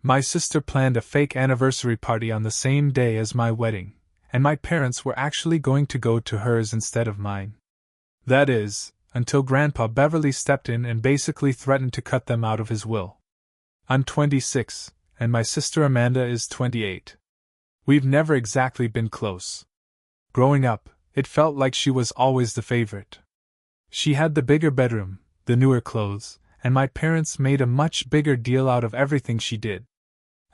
My sister planned a fake anniversary party on the same day as my wedding, and my parents were actually going to go to hers instead of mine. That is, until Grandpa Beverly stepped in and basically threatened to cut them out of his will. I'm 26, and my sister Amanda is 28. We've never exactly been close. Growing up, it felt like she was always the favorite. She had the bigger bedroom, the newer clothes, and my parents made a much bigger deal out of everything she did.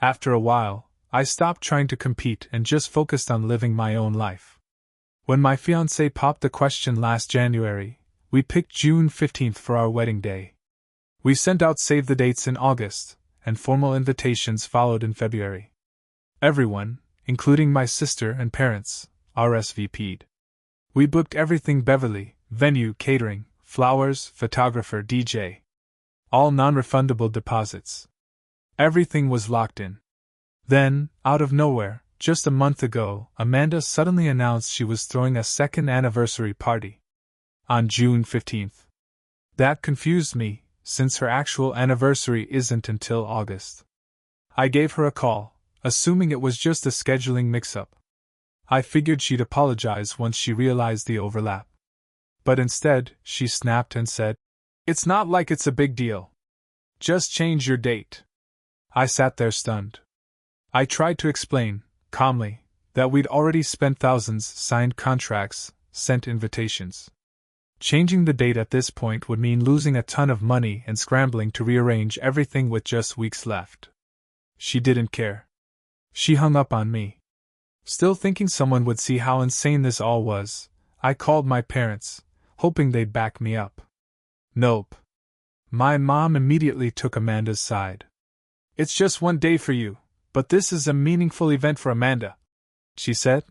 After a while, I stopped trying to compete and just focused on living my own life. When my fiancé popped the question last January, we picked June 15th for our wedding day. We sent out save the dates in August, and formal invitations followed in February. Everyone, including my sister and parents, RSVP'd. We booked everything Beverly: venue, catering, flowers, photographer, DJ. All non-refundable deposits. Everything was locked in. Then, out of nowhere, just a month ago, Amanda suddenly announced she was throwing a second anniversary party. On June 15th. That confused me, since her actual anniversary isn't until August. I gave her a call, assuming it was just a scheduling mix-up. I figured she'd apologize once she realized the overlap. But instead, she snapped and said, "It's not like it's a big deal. Just change your date." I sat there stunned. I tried to explain, calmly, that we'd already spent thousands, signed contracts, sent invitations. Changing the date at this point would mean losing a ton of money and scrambling to rearrange everything with just weeks left. She didn't care. She hung up on me. Still thinking someone would see how insane this all was, I called my parents, hoping they'd back me up. Nope. My mom immediately took Amanda's side. "It's just one day for you, but this is a meaningful event for Amanda," she said.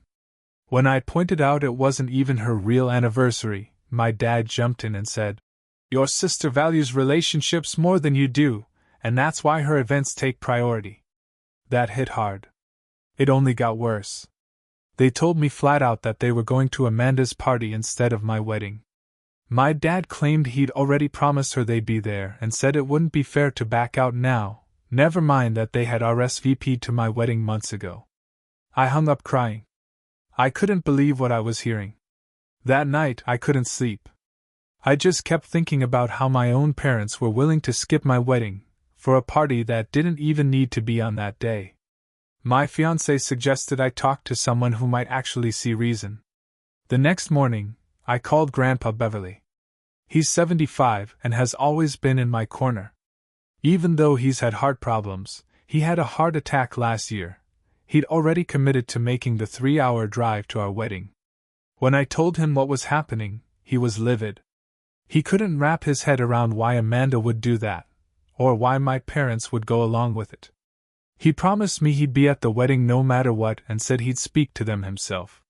When I pointed out it wasn't even her real anniversary, my dad jumped in and said, "Your sister values relationships more than you do, and that's why her events take priority." That hit hard. It only got worse. They told me flat out that they were going to Amanda's party instead of my wedding. My dad claimed he'd already promised her they'd be there and said it wouldn't be fair to back out now, never mind that they had RSVP'd to my wedding months ago. I hung up crying. I couldn't believe what I was hearing. That night I couldn't sleep. I just kept thinking about how my own parents were willing to skip my wedding for a party that didn't even need to be on that day. My fiancé suggested I talk to someone who might actually see reason. The next morning, I called Grandpa Beverly. He's 75 and has always been in my corner. Even though he's had heart problems, he had a heart attack last year. He'd already committed to making the 3-hour drive to our wedding. When I told him what was happening, he was livid. He couldn't wrap his head around why Amanda would do that, or why my parents would go along with it. He promised me he'd be at the wedding no matter what and said he'd speak to them himself.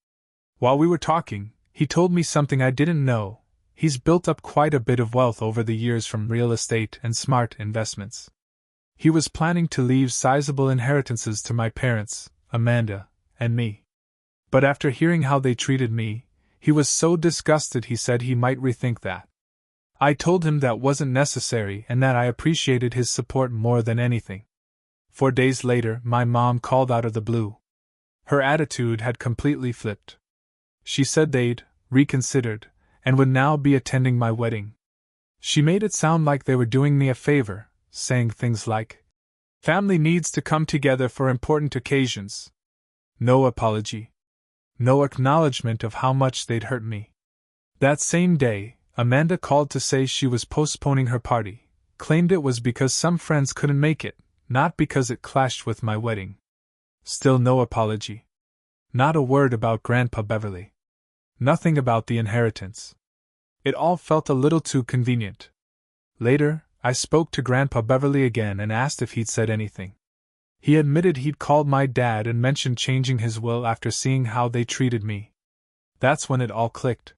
While we were talking, he told me something I didn't know. He's built up quite a bit of wealth over the years from real estate and smart investments. He was planning to leave sizable inheritances to my parents, Amanda, and me. But after hearing how they treated me, he was so disgusted he said he might rethink that. I told him that wasn't necessary and that I appreciated his support more than anything. 4 days later, my mom called out of the blue. Her attitude had completely flipped. She said they'd reconsidered and would now be attending my wedding. She made it sound like they were doing me a favor, saying things like, "Family needs to come together for important occasions." No apology. No acknowledgement of how much they'd hurt me. That same day, Amanda called to say she was postponing her party, claimed it was because some friends couldn't make it, not because it clashed with my wedding. Still no apology. Not a word about Grandpa Beverly. Nothing about the inheritance. It all felt a little too convenient. Later, I spoke to Grandpa Beverly again and asked if he'd said anything. He admitted he'd called my dad and mentioned changing his will after seeing how they treated me. That's when it all clicked.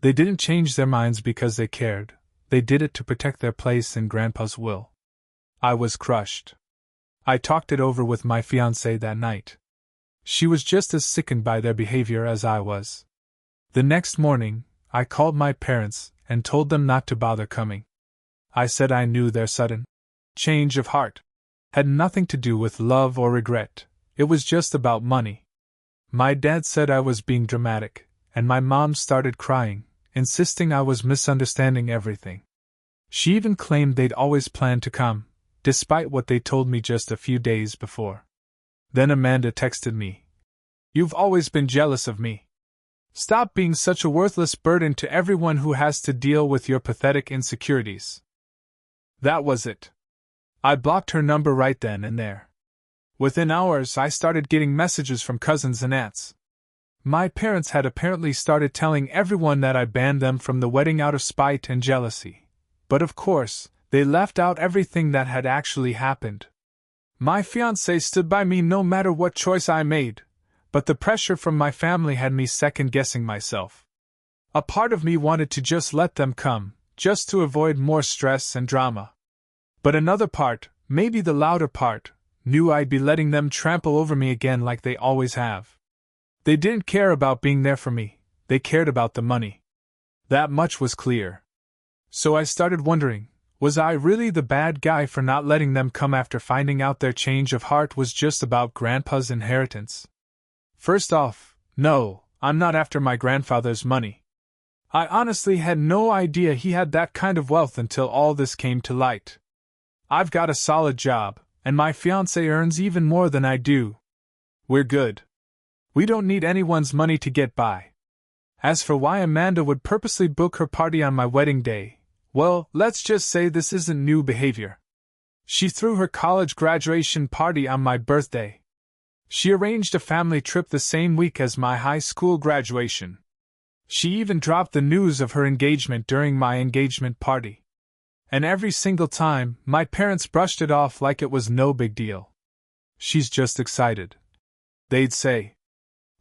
They didn't change their minds because they cared, they did it to protect their place in Grandpa's will. I was crushed. I talked it over with my fiancée that night. She was just as sickened by their behavior as I was. The next morning, I called my parents and told them not to bother coming. I said I knew their sudden change of heart Had nothing to do with love or regret, it was just about money. My dad said I was being dramatic, and my mom started crying, insisting I was misunderstanding everything. She even claimed they'd always planned to come, despite what they told me just a few days before. Then Amanda texted me. "You've always been jealous of me. Stop being such a worthless burden to everyone who has to deal with your pathetic insecurities." That was it. I blocked her number right then and there. Within hours, I started getting messages from cousins and aunts. My parents had apparently started telling everyone that I banned them from the wedding out of spite and jealousy. But of course, they left out everything that had actually happened. My fiancé stood by me no matter what choice I made, but the pressure from my family had me second-guessing myself. A part of me wanted to just let them come, just to avoid more stress and drama. But another part, maybe the louder part, knew I'd be letting them trample over me again like they always have. They didn't care about being there for me, they cared about the money. That much was clear. So I started wondering, was I really the bad guy for not letting them come after finding out their change of heart was just about Grandpa's inheritance? First off, no, I'm not after my grandfather's money. I honestly had no idea he had that kind of wealth until all this came to light. I've got a solid job, and my fiancé earns even more than I do. We're good. We don't need anyone's money to get by. As for why Amanda would purposely book her party on my wedding day, well, let's just say this isn't new behavior. She threw her college graduation party on my birthday. She arranged a family trip the same week as my high school graduation. She even dropped the news of her engagement during my engagement party. And every single time, my parents brushed it off like it was no big deal. "She's just excited," they'd say.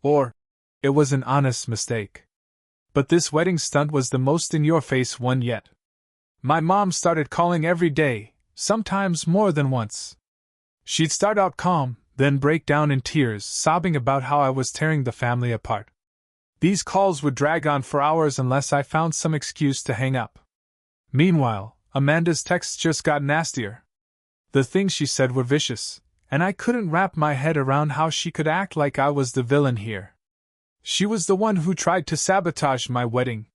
Or, "It was an honest mistake." But this wedding stunt was the most in-your-face one yet. My mom started calling every day, sometimes more than once. She'd start out calm, then break down in tears, sobbing about how I was tearing the family apart. These calls would drag on for hours unless I found some excuse to hang up. Meanwhile, Amanda's texts just got nastier. The things she said were vicious, and I couldn't wrap my head around how she could act like I was the villain here. She was the one who tried to sabotage my wedding.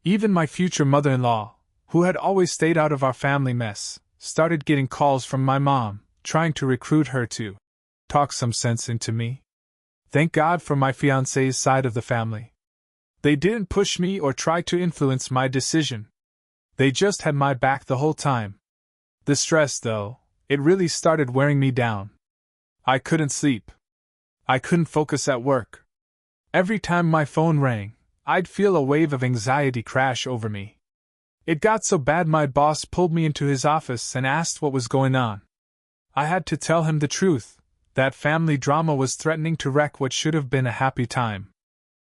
Even my future mother-in-law, who had always stayed out of our family mess, started getting calls from my mom, trying to recruit her to talk some sense into me. Thank God for my fiancé's side of the family. They didn't push me or try to influence my decision. They just had my back the whole time. The stress, though, it really started wearing me down. I couldn't sleep. I couldn't focus at work. Every time my phone rang, I'd feel a wave of anxiety crash over me. It got so bad my boss pulled me into his office and asked what was going on. I had to tell him the truth, that family drama was threatening to wreck what should have been a happy time.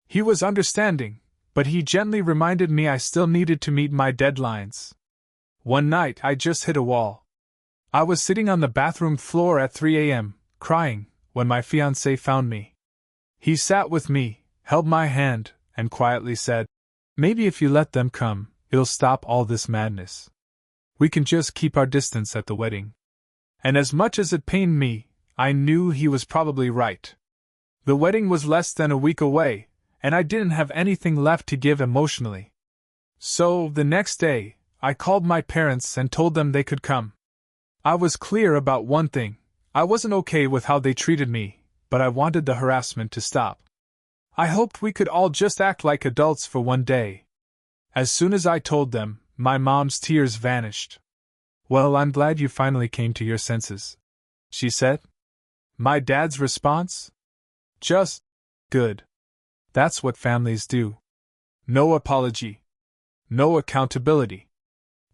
He was understanding, but he gently reminded me I still needed to meet my deadlines. One night I just hit a wall. I was sitting on the bathroom floor at 3 a.m., crying, when my fiancé found me. He sat with me, held my hand, and quietly said, "Maybe if you let them come, it'll stop all this madness. We can just keep our distance at the wedding." And as much as it pained me, I knew he was probably right. The wedding was less than a week away, and I didn't have anything left to give emotionally. So, the next day, I called my parents and told them they could come. I was clear about one thing. I wasn't okay with how they treated me, but I wanted the harassment to stop. I hoped we could all just act like adults for one day. As soon as I told them, my mom's tears vanished. "Well, I'm glad you finally came to your senses," she said. My dad's response? Just good. That's what families do. No apology. No accountability.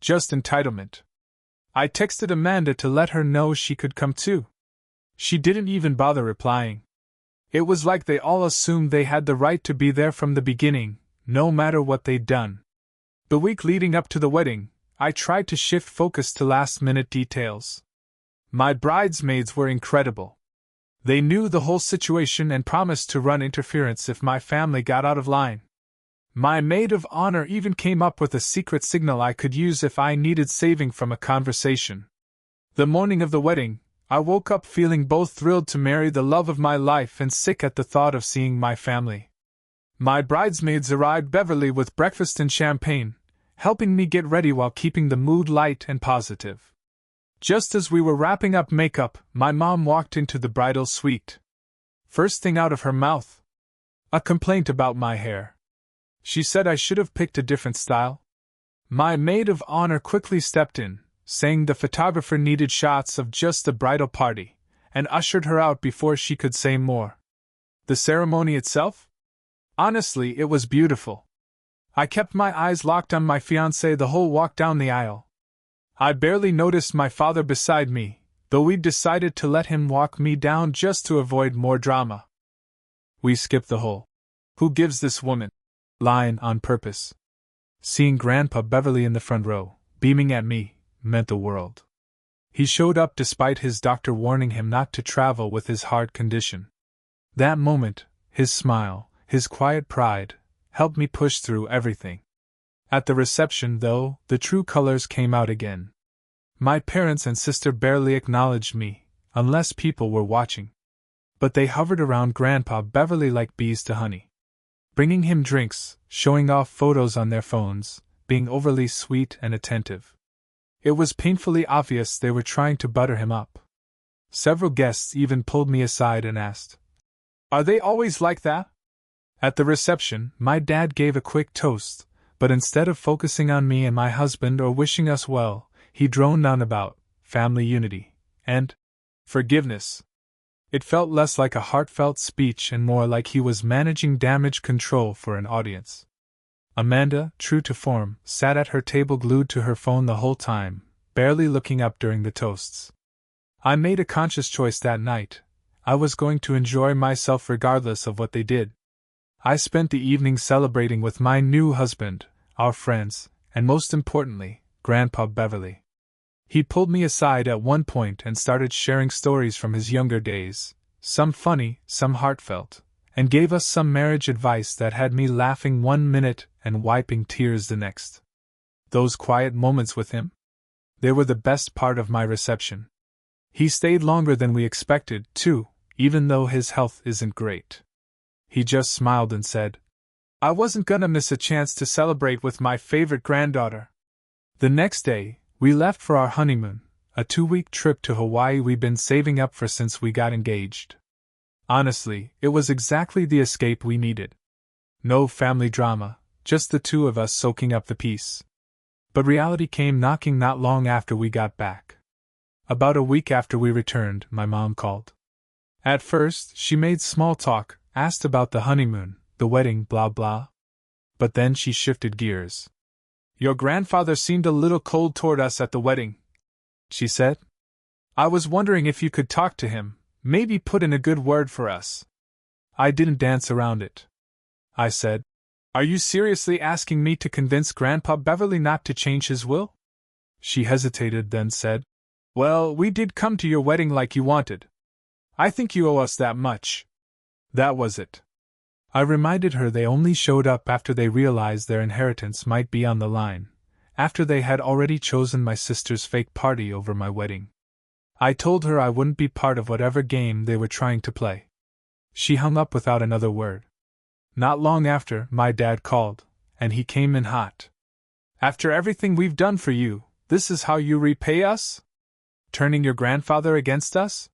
Just entitlement. I texted Amanda to let her know she could come too. She didn't even bother replying. It was like they all assumed they had the right to be there from the beginning, no matter what they'd done. The week leading up to the wedding, I tried to shift focus to last-minute details. My bridesmaids were incredible. They knew the whole situation and promised to run interference if my family got out of line. My maid of honor even came up with a secret signal I could use if I needed saving from a conversation. The morning of the wedding, I woke up feeling both thrilled to marry the love of my life and sick at the thought of seeing my family. My bridesmaids arrived Beverly with breakfast and champagne, helping me get ready while keeping the mood light and positive. Just as we were wrapping up makeup, my mom walked into the bridal suite. First thing out of her mouth, a complaint about my hair. She said I should have picked a different style. My maid of honor quickly stepped in, saying the photographer needed shots of just the bridal party, and ushered her out before she could say more. The ceremony itself? Honestly, it was beautiful. I kept my eyes locked on my fiancé the whole walk down the aisle. I barely noticed my father beside me, though we'd decided to let him walk me down just to avoid more drama. We skipped the whole "who gives this woman" line on purpose. Seeing Grandpa Beverly in the front row, beaming at me, meant the world. He showed up despite his doctor warning him not to travel with his heart condition. That moment, his smile, his quiet pride, helped me push through everything. At the reception, though, the true colors came out again. My parents and sister barely acknowledged me, unless people were watching. But they hovered around Grandpa Beverly like bees to honey, bringing him drinks, showing off photos on their phones, being overly sweet and attentive. It was painfully obvious they were trying to butter him up. Several guests even pulled me aside and asked, "Are they always like that?" At the reception, my dad gave a quick toast, but instead of focusing on me and my husband or wishing us well, he droned on about family unity and forgiveness. It felt less like a heartfelt speech and more like he was managing damage control for an audience. Amanda, true to form, sat at her table glued to her phone the whole time, barely looking up during the toasts. I made a conscious choice that night. I was going to enjoy myself regardless of what they did. I spent the evening celebrating with my new husband, our friends, and most importantly, Grandpa Beverly. He pulled me aside at one point and started sharing stories from his younger days, some funny, some heartfelt, and gave us some marriage advice that had me laughing 1 minute and wiping tears the next. Those quiet moments with him? They were the best part of my reception. He stayed longer than we expected, too, even though his health isn't great. He just smiled and said, "I wasn't gonna miss a chance to celebrate with my favorite granddaughter." The next day, we left for our honeymoon, a 2-week trip to Hawaii we'd been saving up for since we got engaged. Honestly, it was exactly the escape we needed. No family drama, just the two of us soaking up the peace. But reality came knocking not long after we got back. About a week after we returned, my mom called. At first, she made small talk, asked about the honeymoon, the wedding, blah blah. But then she shifted gears. "Your grandfather seemed a little cold toward us at the wedding," she said. "I was wondering if you could talk to him, maybe put in a good word for us." I didn't dance around it. I said, "Are you seriously asking me to convince Grandpa Beverly not to change his will?" She hesitated, then said, "Well, we did come to your wedding like you wanted. I think you owe us that much." That was it. I reminded her they only showed up after they realized their inheritance might be on the line, after they had already chosen my sister's fake party over my wedding. I told her I wouldn't be part of whatever game they were trying to play. She hung up without another word. Not long after, my dad called, and he came in hot. "After everything we've done for you, this is how you repay us? Turning your grandfather against us?"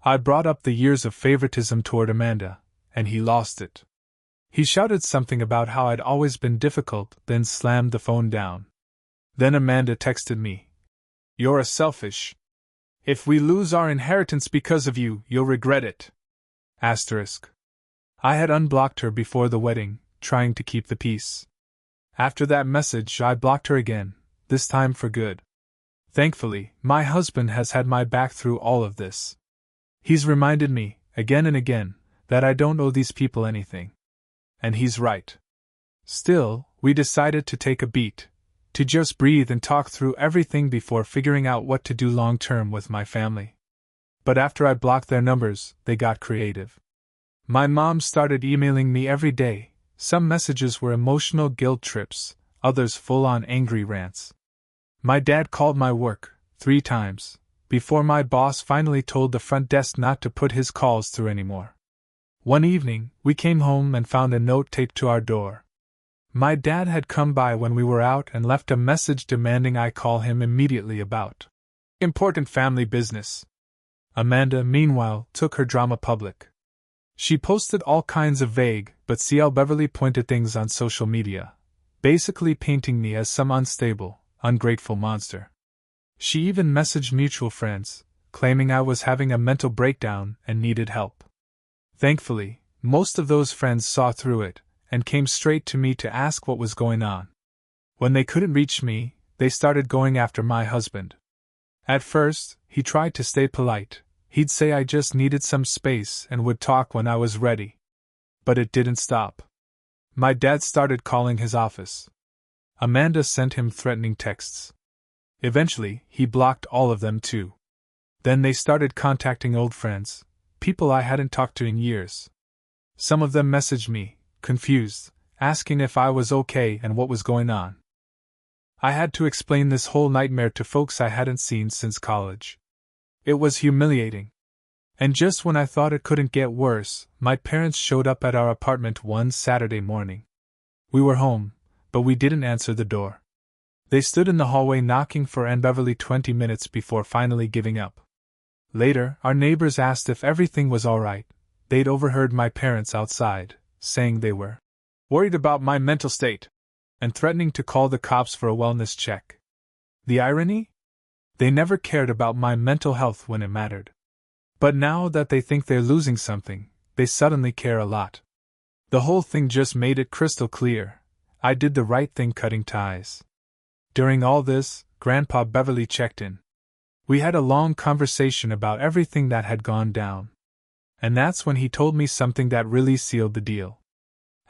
I brought up the years of favoritism toward Amanda, and he lost it. He shouted something about how I'd always been difficult, then slammed the phone down. Then Amanda texted me, "You're a selfish. If we lose our inheritance because of you, you'll regret it." Asterisk. I had unblocked her before the wedding, trying to keep the peace. After that message, I blocked her again, this time for good. Thankfully, my husband has had my back through all of this. He's reminded me, again and again, that I don't owe these people anything. And he's right. Still, we decided to take a beat, to just breathe and talk through everything before figuring out what to do long-term with my family. But after I blocked their numbers, they got creative. My mom started emailing me every day. Some messages were emotional guilt trips, others full-on angry rants. My dad called my work 3 times, before my boss finally told the front desk not to put his calls through anymore. One evening, we came home and found a note taped to our door. My dad had come by when we were out and left a message demanding I call him immediately about important family business. Amanda, meanwhile, took her drama public. She posted all kinds of vague but CL Beverly pointed things on social media, basically painting me as some unstable, ungrateful monster. She even messaged mutual friends, claiming I was having a mental breakdown and needed help. Thankfully, most of those friends saw through it and came straight to me to ask what was going on. When they couldn't reach me, they started going after my husband. At first, he tried to stay polite. He'd say I just needed some space and would talk when I was ready. But it didn't stop. My dad started calling his office. Amanda sent him threatening texts. Eventually, he blocked all of them too. Then they started contacting old friends, people I hadn't talked to in years. Some of them messaged me, confused, asking if I was okay and what was going on. I had to explain this whole nightmare to folks I hadn't seen since college. It was humiliating. And just when I thought it couldn't get worse, my parents showed up at our apartment one Saturday morning. We were home, but we didn't answer the door. They stood in the hallway knocking for Ann Beverly 20 minutes before finally giving up. Later, our neighbors asked if everything was all right. They'd overheard my parents outside, saying they were worried about my mental state and threatening to call the cops for a wellness check. The irony? They never cared about my mental health when it mattered. But now that they think they're losing something, they suddenly care a lot. The whole thing just made it crystal clear. I did the right thing cutting ties. During all this, Grandpa Beverly checked in. We had a long conversation about everything that had gone down. And that's when he told me something that really sealed the deal.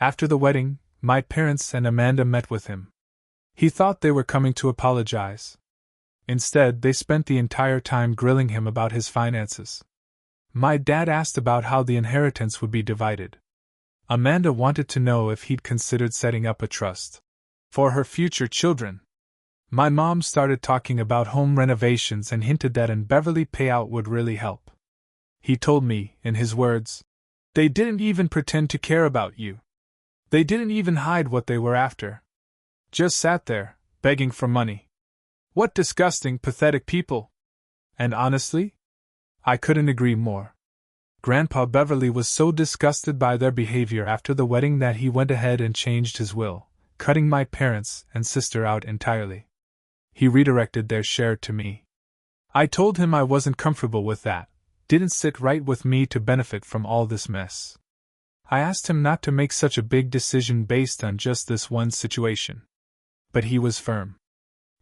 After the wedding, my parents and Amanda met with him. He thought they were coming to apologize. Instead, they spent the entire time grilling him about his finances. My dad asked about how the inheritance would be divided. Amanda wanted to know if he'd considered setting up a trust for her future children. My mom started talking about home renovations and hinted that an Beverly payout would really help. He told me, in his words, "They didn't even pretend to care about you. They didn't even hide what they were after. Just sat there, begging for money. What disgusting, pathetic people." And honestly, I couldn't agree more. Grandpa Beverly was so disgusted by their behavior after the wedding that he went ahead and changed his will, cutting my parents and sister out entirely. He redirected their share to me. I told him I wasn't comfortable with that. Didn't sit right with me to benefit from all this mess. I asked him not to make such a big decision based on just this one situation. But he was firm.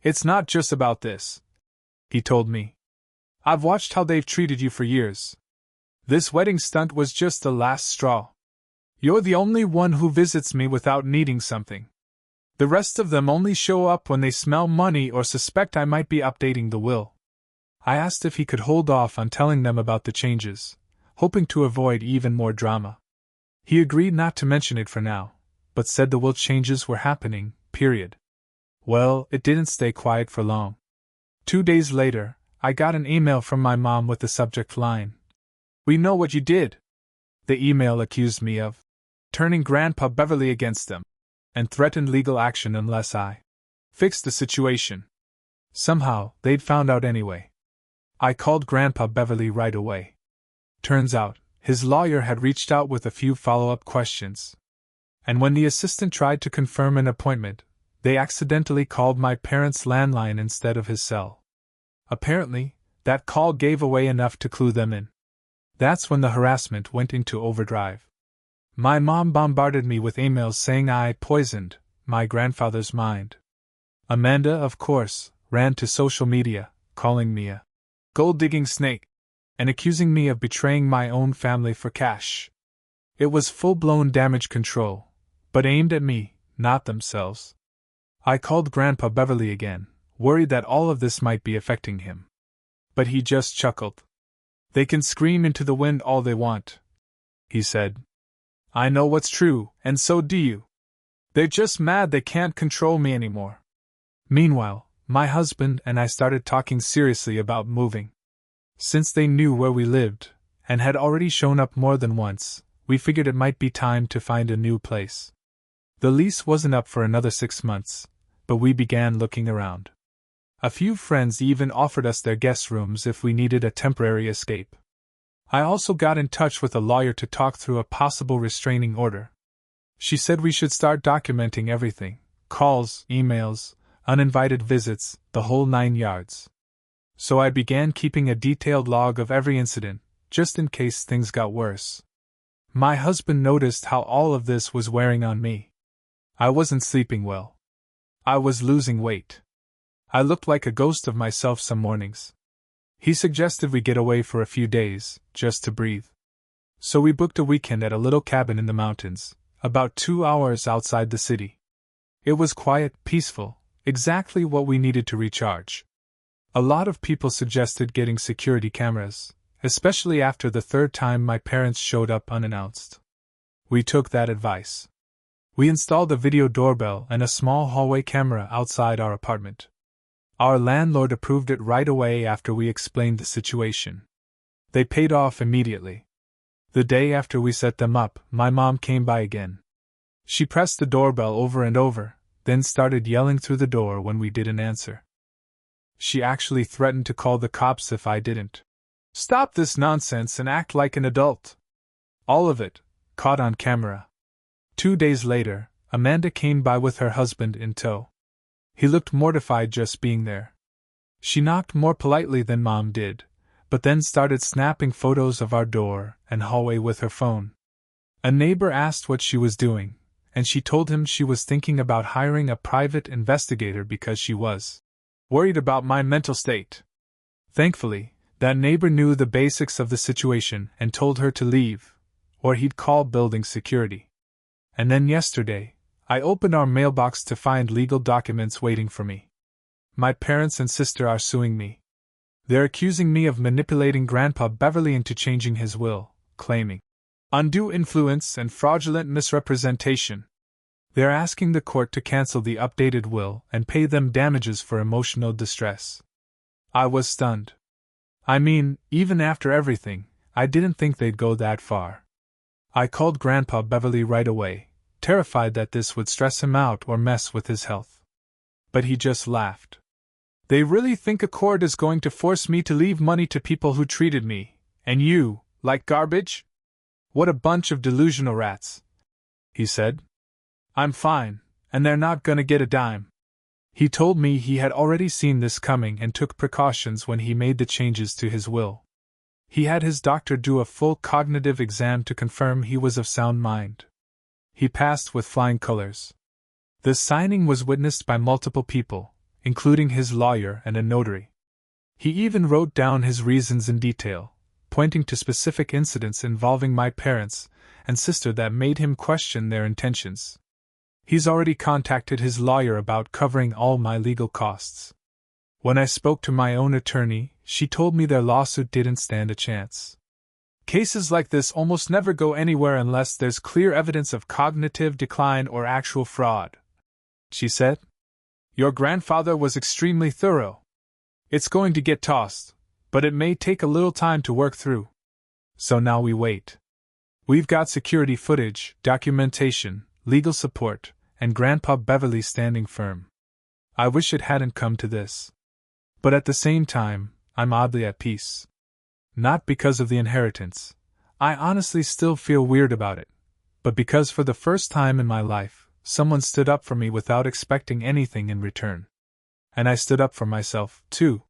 "It's not just about this," he told me. "I've watched how they've treated you for years. This wedding stunt was just the last straw. You're the only one who visits me without needing something. The rest of them only show up when they smell money or suspect I might be updating the will." I asked if he could hold off on telling them about the changes, hoping to avoid even more drama. He agreed not to mention it for now, but said the will changes were happening, period. Well, it didn't stay quiet for long. 2 days later, I got an email from my mom with the subject line, "We know what you did." The email accused me of turning Grandpa Beverly against them, and threatened legal action unless I fixed the situation. Somehow, they'd found out anyway. I called Grandpa Beverly right away. Turns out, his lawyer had reached out with a few follow-up questions. And when the assistant tried to confirm an appointment, they accidentally called my parents' landline instead of his cell. Apparently, that call gave away enough to clue them in. That's when the harassment went into overdrive. My mom bombarded me with emails saying I poisoned my grandfather's mind. Amanda, of course, ran to social media, calling me a gold-digging snake, and accusing me of betraying my own family for cash. It was full-blown damage control, but aimed at me, not themselves. I called Grandpa Beverly again, worried that all of this might be affecting him. But he just chuckled. "They can scream into the wind all they want," he said. "I know what's true, and so do you. They're just mad they can't control me anymore." Meanwhile, my husband and I started talking seriously about moving. Since they knew where we lived, and had already shown up more than once, we figured it might be time to find a new place. The lease wasn't up for another 6 months, but we began looking around. A few friends even offered us their guest rooms if we needed a temporary escape. I also got in touch with a lawyer to talk through a possible restraining order. She said we should start documenting everything: calls, emails, uninvited visits, the whole 9 yards. So I began keeping a detailed log of every incident, just in case things got worse. My husband noticed how all of this was wearing on me. I wasn't sleeping well. I was losing weight. I looked like a ghost of myself some mornings. He suggested we get away for a few days, just to breathe. So we booked a weekend at a little cabin in the mountains, about 2 hours outside the city. It was quiet, peaceful, exactly what we needed to recharge. A lot of people suggested getting security cameras, especially after the 3rd time my parents showed up unannounced. We took that advice. We installed a video doorbell and a small hallway camera outside our apartment. Our landlord approved it right away after we explained the situation. They paid off immediately. The day after we set them up, my mom came by again. She pressed the doorbell over and over, then started yelling through the door when we didn't answer. She actually threatened to call the cops if I didn't. Stop this nonsense and act like an adult. All of it, caught on camera. 2 days later, Amanda came by with her husband in tow. He looked mortified just being there. She knocked more politely than Mom did, but then started snapping photos of our door and hallway with her phone. A neighbor asked what she was doing, and she told him she was thinking about hiring a private investigator because she was worried about my mental state. Thankfully, that neighbor knew the basics of the situation and told her to leave, or he'd call building security. And then yesterday, I opened our mailbox to find legal documents waiting for me. My parents and sister are suing me. They're accusing me of manipulating Grandpa Beverly into changing his will, claiming undue influence and fraudulent misrepresentation. They're asking the court to cancel the updated will and pay them damages for emotional distress. I was stunned. I mean, even after everything, I didn't think they'd go that far. I called Grandpa Beverly right away, terrified that this would stress him out or mess with his health. But he just laughed. They really think a court is going to force me to leave money to people who treated me, and you, like garbage? What a bunch of delusional rats, he said. I'm fine, and they're not gonna get a dime. He told me he had already seen this coming and took precautions when he made the changes to his will. He had his doctor do a full cognitive exam to confirm he was of sound mind. He passed with flying colors. The signing was witnessed by multiple people, including his lawyer and a notary. He even wrote down his reasons in detail, pointing to specific incidents involving my parents and sister that made him question their intentions. He's already contacted his lawyer about covering all my legal costs. When I spoke to my own attorney, she told me their lawsuit didn't stand a chance. Cases like this almost never go anywhere unless there's clear evidence of cognitive decline or actual fraud, she said. Your grandfather was extremely thorough. It's going to get tossed, but it may take a little time to work through. So now we wait. We've got security footage, documentation, legal support, and Grandpa Beverly standing firm. I wish it hadn't come to this. But at the same time, I'm oddly at peace. Not because of the inheritance. I honestly still feel weird about it. But because for the first time in my life, someone stood up for me without expecting anything in return. And I stood up for myself, too.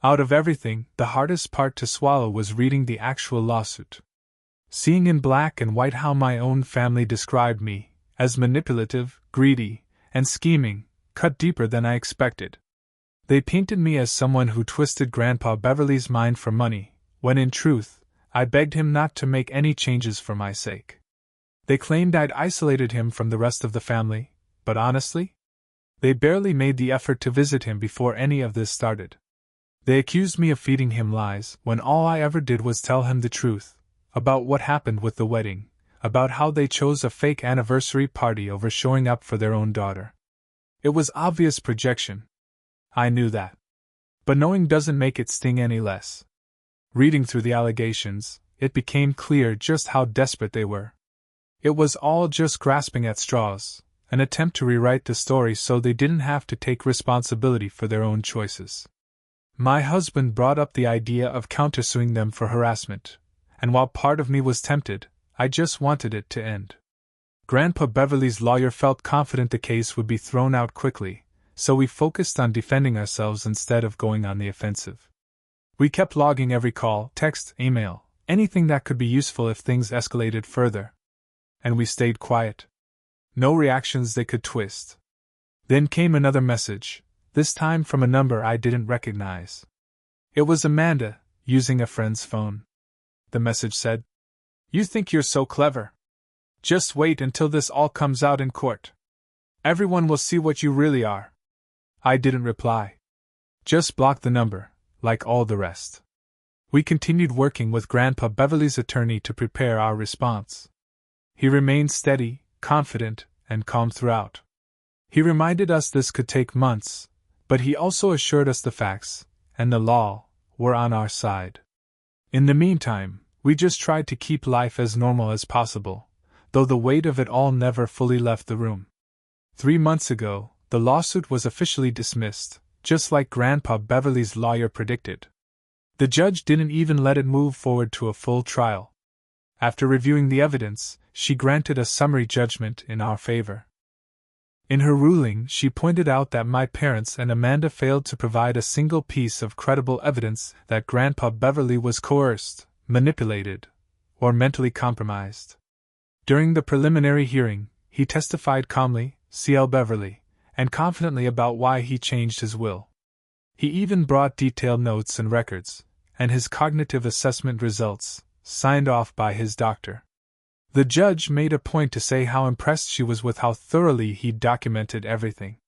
Out of everything, the hardest part to swallow was reading the actual lawsuit. Seeing in black and white how my own family described me, as manipulative, greedy, and scheming, cut deeper than I expected. They painted me as someone who twisted Grandpa Beverly's mind for money, when in truth, I begged him not to make any changes for my sake. They claimed I'd isolated him from the rest of the family, but honestly, they barely made the effort to visit him before any of this started. They accused me of feeding him lies, when all I ever did was tell him the truth, about what happened with the wedding, about how they chose a fake anniversary party over showing up for their own daughter. It was obvious projection. I knew that. But knowing doesn't make it sting any less. Reading through the allegations, it became clear just how desperate they were. It was all just grasping at straws, an attempt to rewrite the story so they didn't have to take responsibility for their own choices. My husband brought up the idea of countersuing them for harassment, and while part of me was tempted, I just wanted it to end. Grandpa Beverly's lawyer felt confident the case would be thrown out quickly, so we focused on defending ourselves instead of going on the offensive. We kept logging every call, text, email, anything that could be useful if things escalated further. And we stayed quiet. No reactions they could twist. Then came another message, this time from a number I didn't recognize. It was Amanda, using a friend's phone. The message said, "You think you're so clever. Just wait until this all comes out in court. Everyone will see what you really are." I didn't reply. Just blocked the number, like all the rest. We continued working with Grandpa Beverly's attorney to prepare our response. He remained steady, confident, and calm throughout. He reminded us this could take months, but he also assured us the facts, and the law, were on our side. In the meantime, we just tried to keep life as normal as possible, though the weight of it all never fully left the room. 3 months ago, the lawsuit was officially dismissed, just like Grandpa Beverly's lawyer predicted. The judge didn't even let it move forward to a full trial. After reviewing the evidence, she granted a summary judgment in our favor. In her ruling, she pointed out that my parents and Amanda failed to provide a single piece of credible evidence that Grandpa Beverly was coerced, manipulated, or mentally compromised. During the preliminary hearing, he testified calmly, C.L. Beverly, and confidently about why he changed his will. He even brought detailed notes and records, and his cognitive assessment results, signed off by his doctor. The judge made a point to say how impressed she was with how thoroughly he'd documented everything.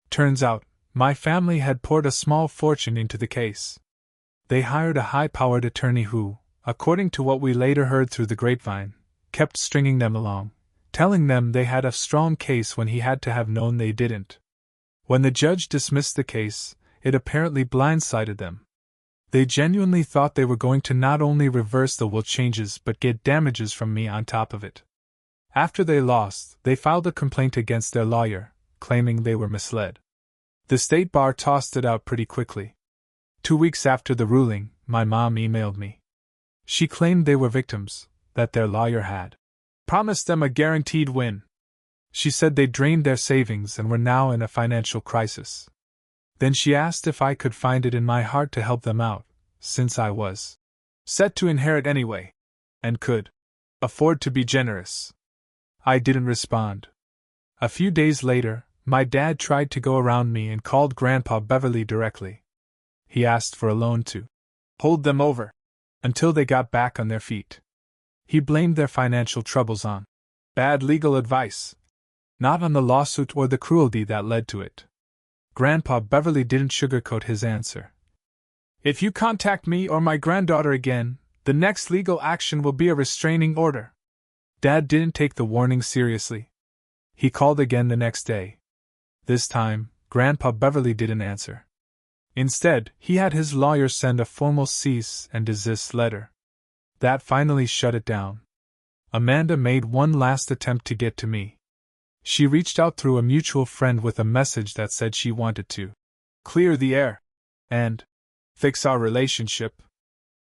Turns out, my family had poured a small fortune into the case. They hired a high-powered attorney who, according to what we later heard through the grapevine, kept stringing them along, telling them they had a strong case when he had to have known they didn't. When the judge dismissed the case, it apparently blindsided them. They genuinely thought they were going to not only reverse the will changes but get damages from me on top of it. After they lost, they filed a complaint against their lawyer, claiming they were misled. The state bar tossed it out pretty quickly. 2 weeks after the ruling, my mom emailed me. She claimed they were victims, that their lawyer had promised them a guaranteed win. She said they drained their savings and were now in a financial crisis. Then she asked if I could find it in my heart to help them out, since I was set to inherit anyway, and could afford to be generous. I didn't respond. A few days later, my dad tried to go around me and called Grandpa Beverly directly. He asked for a loan to hold them over until they got back on their feet. He blamed their financial troubles on bad legal advice, not on the lawsuit or the cruelty that led to it. Grandpa Beverly didn't sugarcoat his answer. "If you contact me or my granddaughter again, the next legal action will be a restraining order." Dad didn't take the warning seriously. He called again the next day. This time, Grandpa Beverly didn't answer. Instead, he had his lawyer send a formal cease and desist letter. That finally shut it down. Amanda made one last attempt to get to me. She reached out through a mutual friend with a message that said she wanted to clear the air and fix our relationship.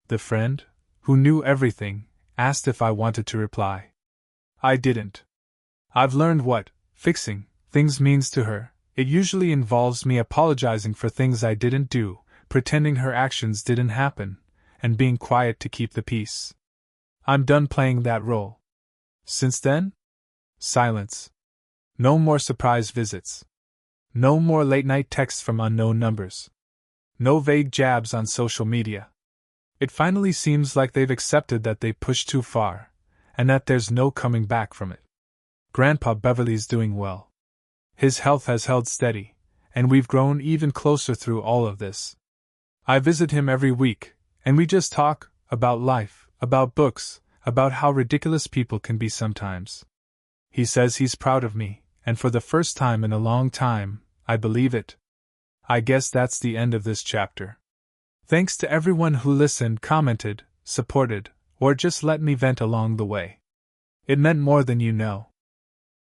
The friend, who knew everything, asked if I wanted to reply. I didn't. I've learned what fixing things means to her. It usually involves me apologizing for things I didn't do, pretending her actions didn't happen, and being quiet to keep the peace. I'm done playing that role. Since then? Silence. No more surprise visits. No more late-night texts from unknown numbers. No vague jabs on social media. It finally seems like they've accepted that they pushed too far, and that there's no coming back from it. Grandpa Beverly's doing well. His health has held steady, and we've grown even closer through all of this. I visit him every week, and we just talk about life, about books, about how ridiculous people can be sometimes. He says he's proud of me, and for the first time in a long time, I believe it. I guess that's the end of this chapter. Thanks to everyone who listened, commented, supported, or just let me vent along the way. It meant more than you know.